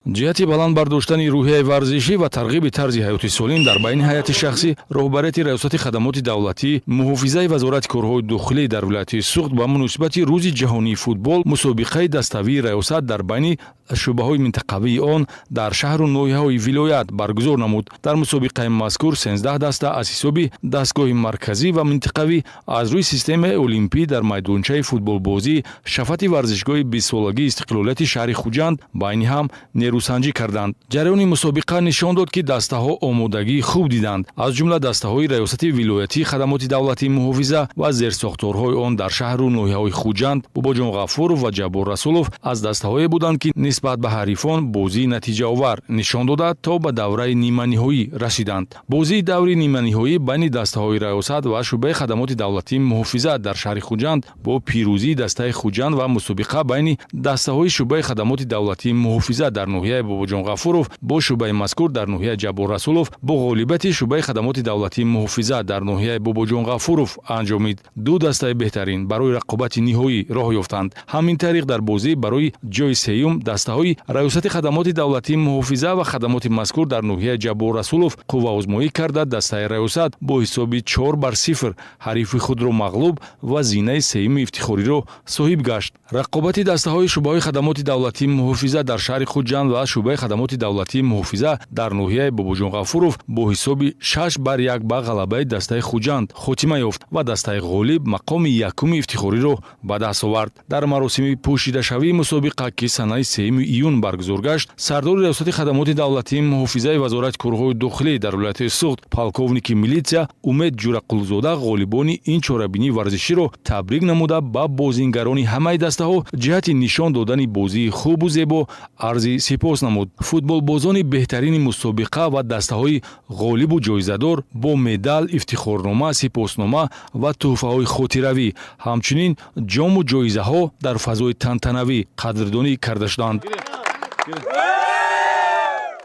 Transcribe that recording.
ҷиҳати баланд бардоштани рӯҳияи варзишӣ ва тарғиби тарзи ҳаёти солим дар байни ҳайати шахсӣ, роҳбарияти раёсати хадамоти давлатӣ, муҳофизаи вазорати корҳои дохилӣ дар вилояти Суғд ба муносибати рӯзи ҷаҳонии футбол мусобиқаи даставии раёсат дар байни шӯъбаҳои минтақавии он дар шаҳру ноҳияҳои вилоят баргузор намуд. Дар мусобиқаи мазкур 13 даста аз ҳисоби дастгоҳи марказӣ ва минтақавӣ аз рӯи системаи олимпӣ дар майдончаи футболбозӣ шафати варзишгоҳи 20-солагии Истиқлолияти шаҳри Хуҷанд байни ҳам нерӯсанҷӣ карданд. ҷараёни мусобиқа нишон дод, ки дастаҳо омодагии хуб диданд, аз ҷумла дастаҳои раёсати вилоятии хадамоти давлатии муҳофиза ва зерсохторҳои он дар шаҳру ноҳияҳои Хуҷанд. Бобоҷон Ғафуров ва Ҷаббор Расулов аз дастаҳое буданд, ки нисбат ба ҳарифон бозии натиҷаовар нишон дода то ба давраи ниманиҳоӣ расиданд. Бозии даври ниманиҳоӣ байни дастаҳои раёсат ва шӯъбаи хадамоти давлатии муҳофиза дар шаҳри Хуҷанд бо пирӯзии дастаи Хуҷанд ва мусобиқа байни дастаҳои шӯъбаи хадамоти давлатии муҳофиза дар ноҳияи Бобоҷон Ғафуров бо шӯъбаи мазкур дар ноҳияи Ҷаббор Расулов бо ғолибияти шӯъбаи хадамоти давлатии муҳофиза дар ноҳияи Бобоҷон Ғафуров анҷомид. Ду дастаи беҳтарин барои рақобати ниҳоӣ роҳ ёфтанд. Ҳамин тариқ дар бозӣ барои ҷойи сеюм дастаҳои раёсати хадамоти давлатии муҳофиза ва хадамоти мазкур дар ноҳияи Ҷаббор Расулов қувваозмоӣ карда дастаи раёсат бо ҳисоби 4-0 ҳарифи худро мағлуб ва зинаи сеюми ифтихориро соҳиб гашт. Рақобати дастаҳои шӯъбаҳои хадамоти давлатии муҳофиза дар шаҳри Хуҷанд ва шӯъбаи хадамоти давлатии муҳофиза дар ноҳияи Бобоҷон Ғафуров бо ҳисоби 6-1 ба ғалабаи дастаи Хуҷанд хотима ёфт ва дастаи ғолиб мақоми якуми ифтихориро ба даст овард. Дар маросими пӯшидашавии мусобиқа, ки санаи 3 июн баргузор гашт, сардори раёсати хадамоти давлатии муҳофизаи вазорати корҳои дохилӣ дар вилояти Суғд, полковники милитсия Умед Ҷураққулзода ғолибони ин чорабинии варзиширо табрик намуда ба бозингарони ҳамаи дастаҳо ҷиҳати нишон додани бозии хубу зебо арзи сипос намуд. Футболбозони беҳтарини мусобиқа ва дастаҳои ғолибу ҷоизадор бо медал, ифтихорнома, сипоснома ва тӯҳфаҳои хотиравӣ, ҳамчунин ҷому ҷоизаҳо дар фазои тантанавӣ қадрдонӣ карда шуданд.